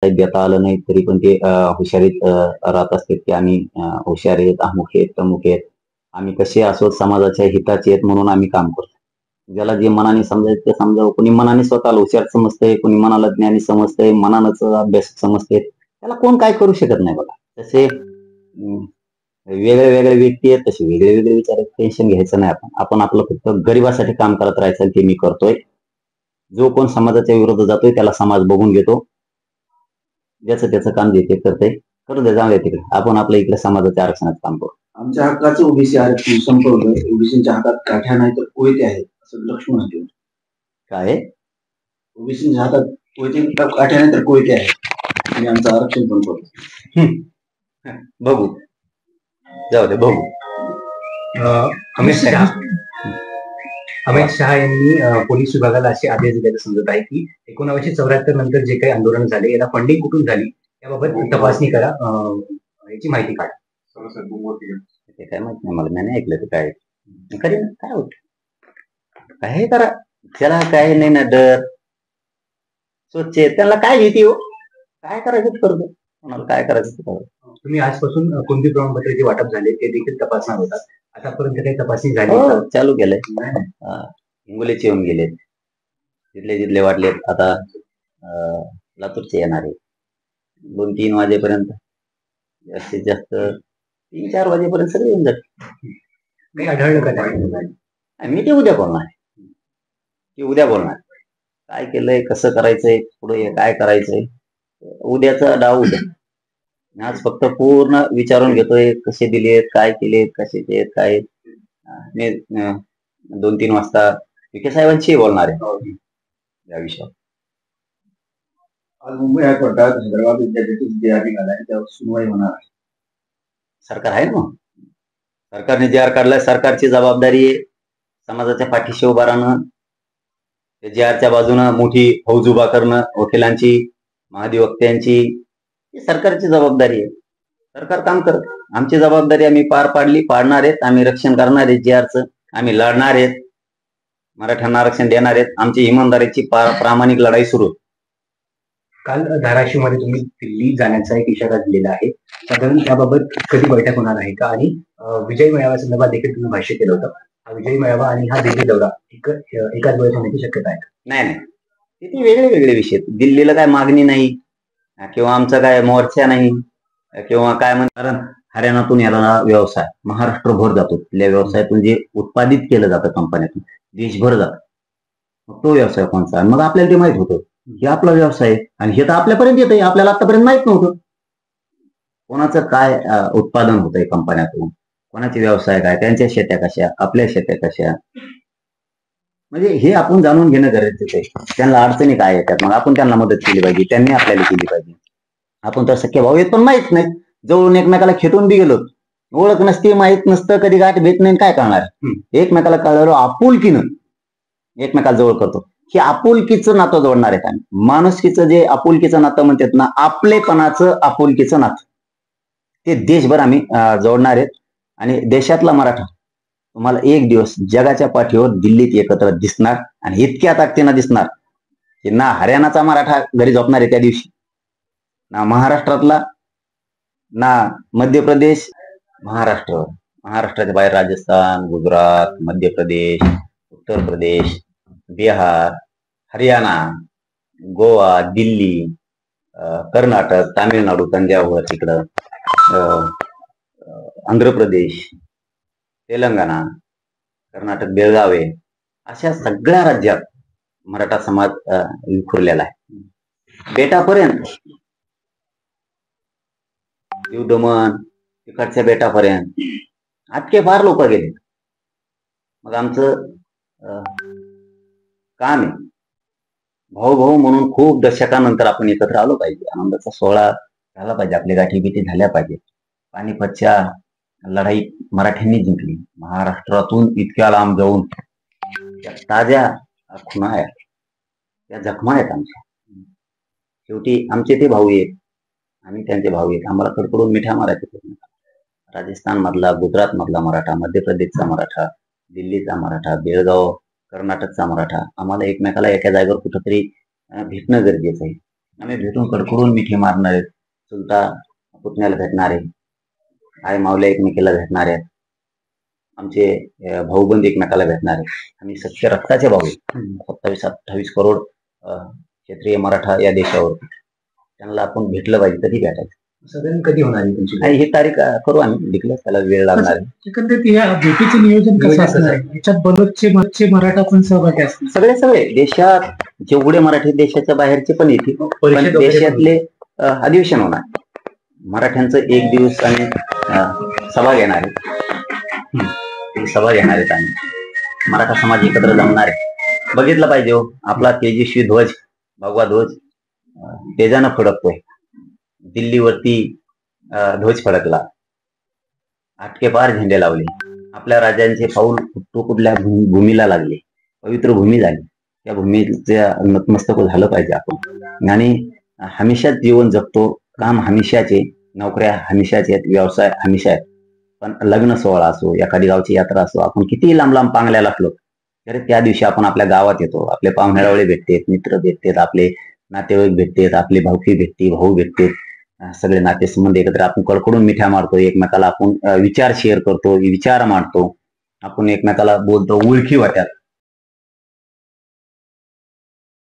देता आलं नाही तरी पण ते हुशारीत राहत असतात की आम्ही हुशार आहेत, अमुक आहेत, तमुक आहेत. आम्ही कसे असो समाजाच्या हिताचे आहेत म्हणून आम्ही काम करतो. ज्याला जे मनाने समजायचं ते समजावं. कोणी मनाने स्वतःला हुशार समजतंय, कोणी मनाला ज्ञानी समजतंय, मनानच अभ्यास समजते. त्याला कोण काय करू शकत नाही बघा. तसे वेगळे वेगळे व्यक्ती आहेत, तसे वेगळे वेगळे विचार आहेत. टेन्शन घ्यायचं नाही आपण. आपण आपलं फक्त गरिबासाठी काम करत राहायचं आणि ते मी करतोय. जो कोण समाजाच्या विरोधात जातोय त्याला समाज बघून घेतो. ज्याचं त्याचं काम जे ते करतंय करू दे, जाऊ दे तिकडे. आपण आपल्या इकडे समाजाच्या आरक्षणाचं काम करू. आमच्या हक्काचं ओबीसी आरक्षण संपवलं. ओबीसीच्या हातात काठ्या नाही तर कोयते आहेत असं लक्ष्मण म्हटलं. काय ओबीसीच्या हातात कोयते काठ्या नाही तर कोयते आहेत आणि आमचं आरक्षण संपवलं. बघू, जाऊ दे बघू. अमित शहा यांनी पोलीस विभागाला असे आदेश दिल्याचं समजत आहे की 1974 नंतर जे काही आंदोलन झाले याला फंडिंग कुठून झाली याबाबत तपासणी करा, याची माहिती काढा. ते काय माहित नाही मला, नाही ऐकलं ते काय करीन. काय होत काय करा, त्याला काय नाही ना डर. स्वच्छ त्याला काय भीती हो, काय करायचं करतो, कोणाला काय करायचं ते करू. तुम्ही आजपासून कोणती प्रमाणपत्र जे वाटप झाले ते देखील तपासणार होतात. आतापर्यंत काही तपासणी झाली? चालू केलंय. हिंगोलीचे येऊन गेले, जिथले जिथले वाटलेत. आता लातूरचे येणार आहे. 2-3 वाजेपर्यंत, जास्तीत जास्त 3-4 वाजेपर्यंत सगळे येऊन जातात. काही आढळलं का त्या? मी ते उद्या बोलणार, काय केलंय, कसं करायचंय, पुढे काय करायचंय, उद्याचा डाव उद्या. आज फक्त पूर्ण विचारून घेतोय, कसे दिलेत, काय केलेत, कसे आहेत, काय. मी 2-3 वाजता विखे साहेबांशी बोलणार आहे या विषयावर. आज मुंबई हायकोर्टात हैदराबाद विद्यापीठाची जे आर निघालाय त्यावर सुनवाई होणार आहे. सरकार आहे ना, सरकारने जे आर काढलाय, सरकारची जबाबदारी आहे समाजाच्या पाठीशी उभा राहणं, जे आरच्या बाजूनं मोठी फौज उभा करणं, वकिलांची, महाधिवक्त्यांची. ही सरकारची जबाबदारी आहे. सरकार काम करत, आमची जबाबदारी आम्ही पार पाडली, पाडणार आहेत. आम्ही रक्षण करणार आहेत जे आरचं, आम्ही लढणार आहेत, मराठ्यांना आरक्षण देणार आहेत. आमची इमानदारीची प्रामाणिक लढाई सुरू. काल धाराशिव मध्ये तुम्ही दिल्ली जाण्याचा एक इशारा दिलेला आहे, साधारण त्याबाबत कधी बैठक होणार आहे का? आणि विजय मेळाव्या संदर्भात देखील तुम्ही भाष्य केलं होतं. हा विजय मेळावा आणि हा दिल्ली दौरा एकाच वेळेस होण्याची शक्यता आहे? नाही, तिथे वेगळे वेगळे विषय. दिल्लीला काय मागणी नाही किंवा आमचा काय मोर्चा नाही किंवा काय कारण हरियाणातून याला व्यवसाय महाराष्ट्रभर जातो. तिथल्या व्यवसायातून जे उत्पादित केलं जातं कंपन्यातून देशभर जातं, मग तो व्यवसाय कोणता. मग आपल्याला ते माहित होतं की आपला व्यवसाय आहे आणि हे तर आपल्यापर्यंत येत आहे, आपल्याला आतापर्यंत माहित नव्हतं कोणाचं काय उत्पादन होतंय कंपन्यातून, कोणाचे व्यवसाय काय, त्यांच्या शेत्या कशा, आपल्या शेत्या कशा. म्हणजे हे आपण जाणून घेणं गरजेचं आहे. त्यांना अडचणी काय येतात, मग आपण त्यांना मदत केली पाहिजे, त्यांनी आपल्याला केली पाहिजे. आपण तर सख्खे भाऊ येत पण माहित नाही, जवळून एकमेकाला खेटून बी गेलो, ओळख नसते, माहित नसतं, कधी गाठ भेट नाही, काय करणार. एकमेकाला कळलं आपुलकीनं एकमेकाला जवळ करतो. हे आपुलकीचं नातं जोडणार आहे. माणुसकीचं जे आपुलकीचं नातं म्हणतात ना, आपलेपणाचं आपुलकीचं नातं, ते देशभर आम्ही जोडणार आहेत. आणि देशातला मराठा तुम्हाला एक दिवस जगाच्या पाठीवर दिल्लीत एकत्र दिसणार आणि इतक्या ताकदीनं दिसणार की ना हरियाणाचा मराठा घरी झोपणार आहे त्या दिवशी, ना महाराष्ट्रातला, ना मध्य प्रदेश, महाराष्ट्राच्या बाहेर राजस्थान, गुजरात, मध्य प्रदेश, उत्तर प्रदेश, बिहार, हरियाणा, गोवा, दिल्ली, कर्नाटक, तामिळनाडू, तंजावर तिकडं, आंध्र प्रदेश, तेलंगणा, कर्नाटक, बेळगावे, अशा सगळ्या राज्यात मराठा समाज विखुरलेला आहे. बेटापर्यंत, दमण तिकडच्या बेटापर्यंत आजके फार लोक गेले. मग आमचं काम आहे भाऊ भाऊ म्हणून खूप दशकानंतर आपण एकत्र आलो पाहिजे. आनंदाचा सोहळा झाला पाहिजे, आपल्या गाठीभेटी झाल्या पाहिजे. पानिपतच्या लढाई मराठ्यांनी जिंकली. महाराष्ट्रातून इतक्या लांब जाऊन त्या ताज्या खुणा आहेत, त्या जखमा आहेत आमच्या. शेवटी आमचे ते भाऊ आहेत, आम्ही त्यांचे भाऊ आहेत. आम्हाला कडकडून मिठ्या मारायचे. राजस्थान मधला, गुजरात मधला मराठा, मध्य प्रदेशचा मराठा, दिल्लीचा मराठा, बेळगाव कर्नाटकचा मराठा, आम्हाला एकमेकाला एका जागेवर कुठंतरी भेटणं गरजेचं आहे. आम्ही भेटून कडकडून मिठी मारणारे, चुलता पुतण्याला भेटणारे, आई माऊल्या एकमेकीला भेटणारे, आमचे भाऊबंद एकमेकाला भेटणारे. आम्ही सख्य रक्ताचे भाऊ 27-28 करोड क्षेत्रीय मराठा या देशावर, त्यांना आपण भेटलं पाहिजे, कधी भेटायचं. साधारण कधी होणार आहे तुमची आणि ही तारीख करू आम्ही डिक्लेअर, त्याला वेळ लागणार आहे. एकंदरीत या भेटीचे नियोजन कसं असणार आहे? याच्यात बरेचसे मराठा पण सहभागी असतील. सगळे देशात जेवढे मराठी देशाच्या बाहेरचे पण येतील, पण देशातले अधिवेशन होणार. मराठ्यांचं एक दिवस आणि सभा घेणार आहे, सभा घेणार आहेत आम्ही. मराठा समाज एकत्र जमणार आहे. बघितलं पाहिजे हो, आपला तेजस्वी ध्वज, भगवा ध्वज तेजानं फडकतोय. दिल्लीवरती ध्वज फडकला, आटके पार झेंडे लावले, आपल्या राजांचे पाऊल कुठल्या भूमीला लागले, पवित्र भूमी झाली. त्या भूमीच्या नतमस्तक झालं पाहिजे आपण. आणि हमेशाच जीवन जगतो, काम हमेशाचे, नोकऱ्या हमेशाचे आहेत, व्यवसाय हमेशा आहेत. पण लग्न सोहळा असो, एखादी गावची यात्रा असो, आपण किती लांब लांब पांगल्याला असलो तरी त्या दिवशी आपण आपल्या गावात येतो. आपले पाहुण्यारावळे भेटतेत, मित्र भेटतेत, आपले नातेवाईक भेटतेत, आपली भावकी भेटते, भाऊ भेटतेत, सगळे नातेसंबंध एकत्र आपण कडकडून मिठ्या मारतो एकमेकाला. आपण विचार शेअर करतो, विचार मांडतो, आपण एकमेकाला बोलतो, ओळखी वाट्यात.